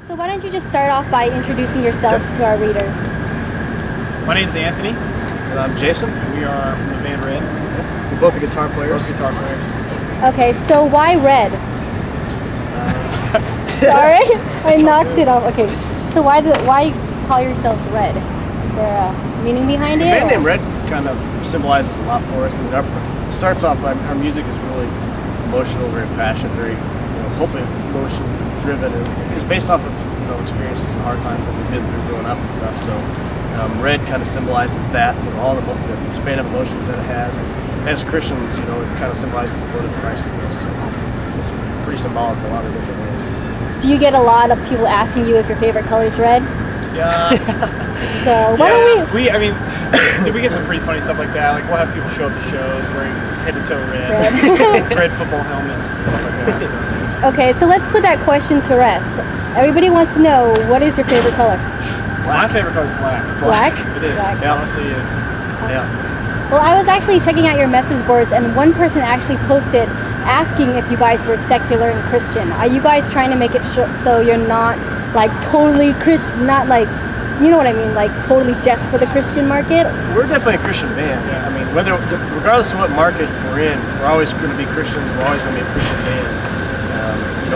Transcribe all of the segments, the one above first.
So why don't you just start off by introducing yourselves to our readers? My name's Anthony. And I'm Jason. We are from the band Red. We're both the guitar players. Both guitar players. Okay, so why red? Sorry, I knocked it off. Okay, so why call yourselves Red? Is there a meaning behind it? The band name Red kind of symbolizes a lot for us. I mean, it starts off, our music is really emotional, very passionate, very, hopefully emotion driven, and it's based off of experiences and hard times that we've been through growing up and stuff. So Red kind of symbolizes that, all the span of emotions that it has. And as Christians, it kind of symbolizes the blood of Christ for us. So it's pretty symbolic in a lot of different ways. Do you get a lot of people asking you if your favorite color is red? Yeah. So why don't we? I mean, we get some pretty funny stuff like that. Like we'll have people show up to shows wearing head to toe red, red football helmets, stuff like that. So. Okay, so let's put that question to rest. Everybody wants to know, what is your favorite color? My favorite color is black. Black? It is. Black. It honestly is. Yeah. Well, I was actually checking out your message boards, and one person actually posted asking if you guys were secular and Christian. Are you guys trying to make it so you're not like totally Christian, not like, you know what I mean, like totally just for the Christian market? We're definitely a Christian band. Yeah. I mean, regardless of what market we're in, we're always going to be Christians. We're always going to be a Christian band.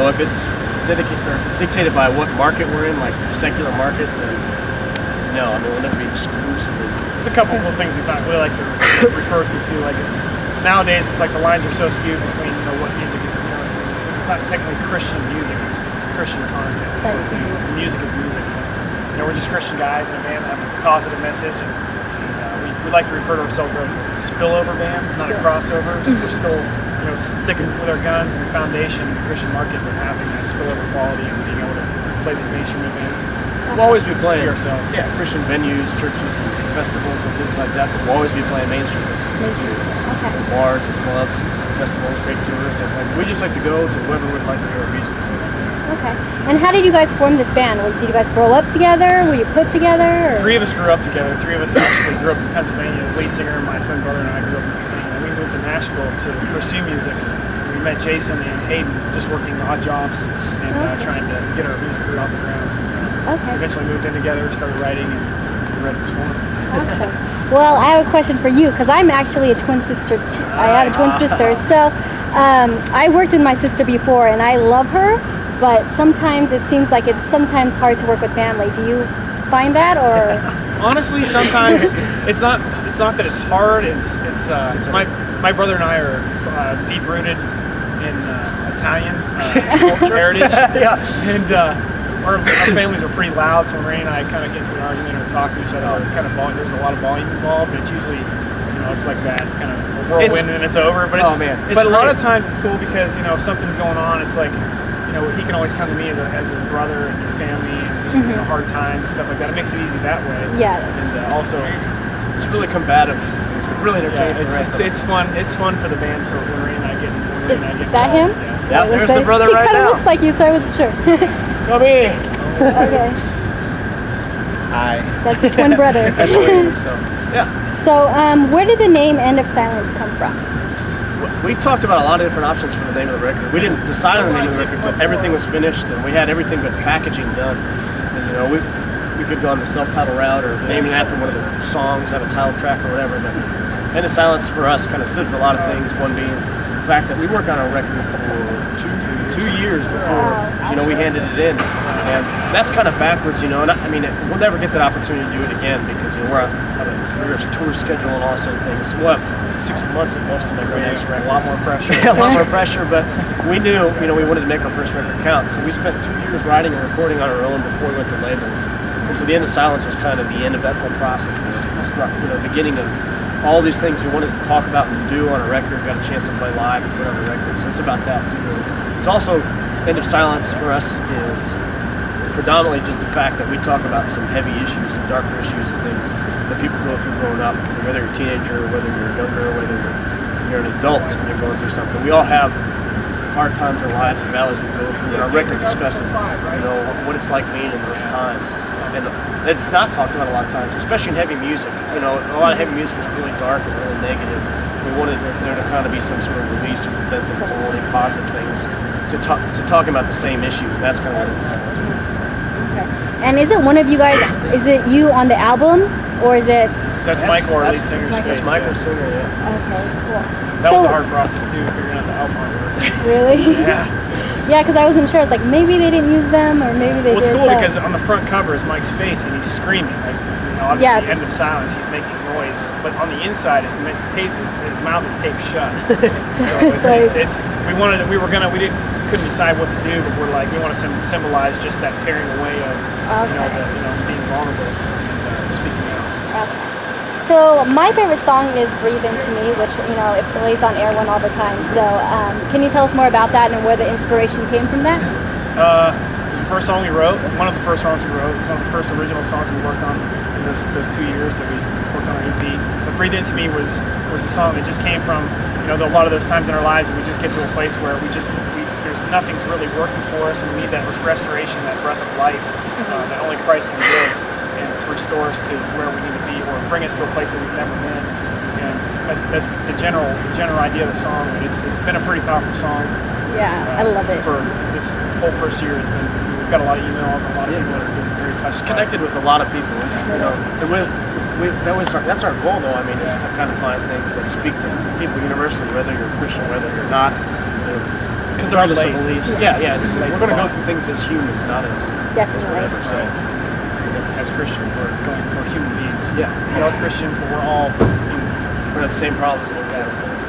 If it's dictated by what market we're in, like the secular market, then no, I mean, we'll never be exclusively. There's a couple cool things we like to refer to too. Like nowadays, it's like the lines are so skewed between what music is. It's not technically Christian music. It's Christian content. So the music is music. And we're just Christian guys in a band that have a positive message. And we like to refer to ourselves as a spillover band, not a crossover. So we're still sticking with our guns and the foundation of the Christian market, but having that spillover quality and being able to play these mainstream events. We'll always be playing ourselves. Yeah, Christian venues, churches, and festivals and things like that. But we'll always be playing mainstream festivals too. Okay. Bars and clubs, festivals, great tours, and we just like to go to whoever would like to hear our music. So. Okay. And how did you guys form this band? Did you guys grow up together? Were you put together? Or? 3 of us grew up together. 3 of us actually grew up in Pennsylvania. The lead singer, my twin brother, and I grew up in Pennsylvania. We moved to Nashville to pursue music. We met Jason and Hayden just working odd jobs and trying to get our music career off the ground. Okay. Eventually moved in together, started writing, and Red was formed. Awesome. Well, I have a question for you because I'm actually a twin sister. I have a twin sister. So I worked with my sister before, and I love her. But sometimes it seems like it's sometimes hard to work with family. Do you find that, or? Honestly, sometimes it's not that it's hard. It's my brother and I are deep rooted in Italian heritage, and our families are pretty loud. So when Ray and I kind of get into an argument or talk to each other, there's a lot of volume involved. But it's usually it's like that. It's kind of a whirlwind and it's over. But a lot of times it's cool because if something's going on, it's like. He can always come to me as his brother and your family and just hard times and stuff like that. It makes it easy that way. Yeah. And also, it's really combative. It's really entertaining. Yeah, it's fun. It's fun for the band for when Ray and I get. Is that him? Yeah, there's the brother right now. He kind of looks like you, so I wasn't sure. Come here. Okay. Hi. That's a twin brother. That's right. So, yeah. So, where did the name End of Silence come from? We talked about a lot of different options for the name of the record. We didn't decide on the name of the record until everything was finished and we had everything but packaging done. And we could go on the self-titled route or name it after one of the songs, have a title track or whatever. But End of Silence for us kind of stood for a lot of things. One being the fact that we worked on our record for two years before we handed it in, and that's kind of backwards, And I mean, we'll never get that opportunity to do it again because we're on a tour schedule and all sorts of things. We'll have 6 months at most to make our next record. A lot more pressure. A lot more pressure, but we knew, we wanted to make our first record count. So we spent 2 years writing and recording on our own before we went to labels. And so the End of Silence was kind of the end of that whole process for us. It's the beginning of all these things we wanted to talk about and do on a record. Got a chance to play live and put on a record. So it's about that too. It's also, End of Silence for us is predominantly just the fact that we talk about some heavy issues, some darker issues and things that people go through growing up, whether you're a teenager, whether you're younger, whether you're an adult and you're going through something. We all have hard times in our lives and valleys we go through, and our record discusses, what it's like being in those times. And it's not talked about a lot of times, especially in heavy music. A lot of heavy music is really dark and really negative. We wanted there to kind of be some sort of release from them to pull any positive things to talk about the same issues, and that's kind of what it is. And is it one of you guys? Is it you on the album, or is it? So that's Michael, our lead singer's Michael. face. That's Michael's singer, yeah. Okay, cool. That was a hard process too, figuring out the album artwork. Really? Yeah. Yeah, because I wasn't sure. It's like maybe they didn't use them, or maybe they Well, it's did. cool so. because on the front cover is Mike's face, and he's screaming. Like, obviously, Yeah. End of silence. He's making noise, but on the inside, his mouth is taped shut. So we couldn't decide what to do, but we're like, we want to symbolize just that tearing away of being vulnerable and speaking out. Okay. So my favorite song is "Breathe Into Me," which it plays on Air One all the time. So can you tell us more about that and where the inspiration came from that? It was the first song we wrote. One of the first songs we wrote. It was one of the first original songs we worked on in those 2 years that we worked on our EP. But "Breathe Into Me" was a song that just came from a lot of those times in our lives, and we just get to a place where nothing's really working for us, and we need that restoration, that breath of life that only Christ can give, and to restore us to where we need to be, or bring us to a place that we've never been. And that's the general idea of the song. And it's been a pretty powerful song. Yeah, I love it. For this whole first year, we've got a lot of emails, and a lot of people that have been very touched. Connected with a lot of people. That's our goal, though. I mean, is to kind of find things that speak to people universally, whether you're a Christian, whether you're not. Because regardless of beliefs. Yeah. We're going to go through things as humans, not as whatever. So, as Christians, we're human beings. Yeah. We are Christians, but we're all humans. We have the same problems as those things.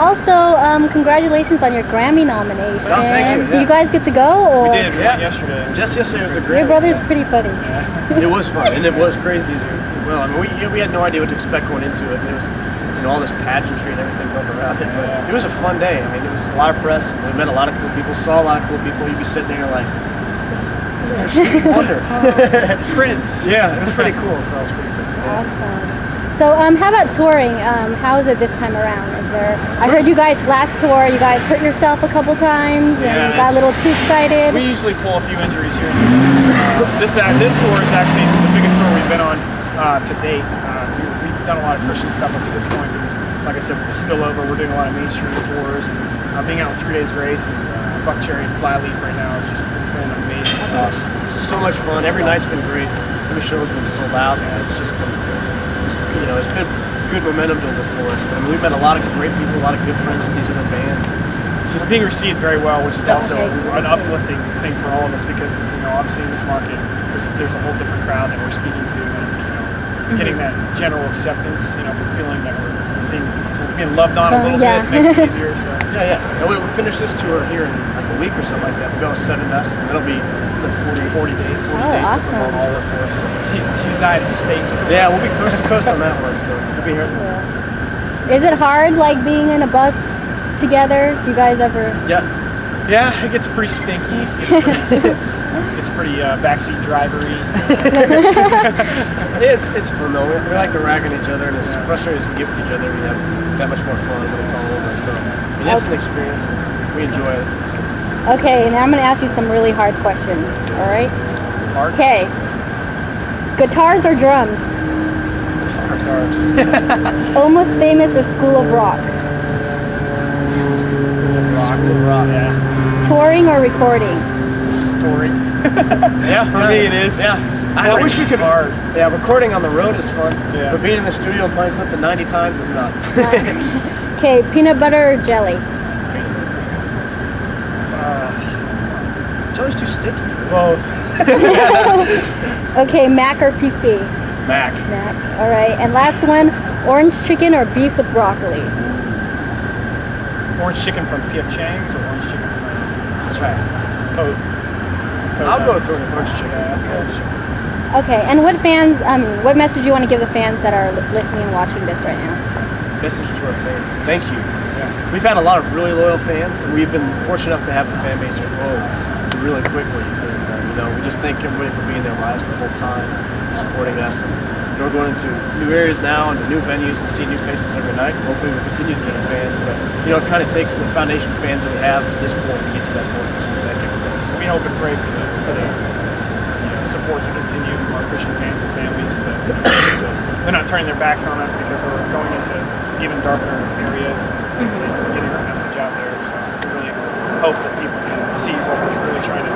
Also, congratulations on your Grammy nomination. Oh, thank you. Do you guys get to go? Or? We did. We went yesterday. Just yesterday was a great. Your brother's pretty funny. Yeah. It was fun, and it was crazy as well. I mean, we had no idea what to expect going into it. And it was, all this pageantry and everything going around it. But it was a fun day. I mean, it was a lot of press. We met a lot of cool people, saw a lot of cool people. You'd be sitting there like, Stevie Wonder. Prince. Yeah, it was pretty cool. So it was pretty cool. Awesome. So, how about touring? How is it this time around? I heard you guys last tour, you guys hurt yourself a couple times and got a little too excited. We usually pull a few injuries here and there. This tour is actually the biggest tour we've been on to date. We've done a lot of Christian stuff up to this point. Like I said, with the spillover, we're doing a lot of mainstream tours, and being out with 3 Days Grace and Buck Cherry and Flyleaf right now it's been amazing. That's awesome. So much fun. Every night's been great. Every show's been sold out. And it's just been, it's been good momentum building for us. But I mean, we've met a lot of great people, a lot of good friends with these other bands. It's just being received very well, which is also an uplifting thing for all of us, because it's obviously in this market there's a whole different crowd that we're speaking to, and it's getting that general acceptance, for feeling that we're being loved on a little bit makes it easier. So. Yeah. And we finish this tour here in like a week or something like that. We go 7 us, and it'll be 40 dates. Oh, awesome. All of the United States tour. Yeah, we'll be coast to coast on that one, so we'll be here. Is it hard, like being in a bus together? Do you guys ever? Yeah, it gets pretty stinky. It's pretty backseat drivery. It's fun though. We like to rag on each other, and as frustrated as we get with each other, we have that much more fun when it's all over. So it's an experience. We enjoy it. Okay, now I'm going to ask you some really hard questions. All right. Hard. Okay. Guitars or drums? Guitars. Almost Famous or School of Rock? School of Rock. Yeah. Touring or recording? Touring. Yeah, for me it is. Yeah. I wish we could. Hard. Yeah, recording on the road is fun. Yeah. But being in the studio and playing something 90 times is not. Okay, peanut butter or jelly? Jelly's too sticky. Both. Okay, Mac or PC? Mac. Mac. All right, and last one, orange chicken or beef with broccoli? Orange chicken from P.F. Chang's or orange chicken from... That's right. I'll go with orange chicken. Orange chicken. Okay, and what message do you want to give the fans that are listening and watching this right now? Message to our fans. Thank you. Yeah. We've had a lot of really loyal fans, and we've been fortunate enough to have the fan base grow really quickly. And, we just thank everybody for being their lives the whole time, supporting us. And we're going into new areas now and new venues and seeing new faces every night. Hopefully we'll continue to gain fans, but it kind of takes the foundation of fans that we have to this point to get to that point. So we thank everybody. So we hope and pray for the support to continue from our Christian fans and families. They're not turning their backs on us because we're going into even darker areas and getting our message out there. So we really hope that people can see what we're really trying to do.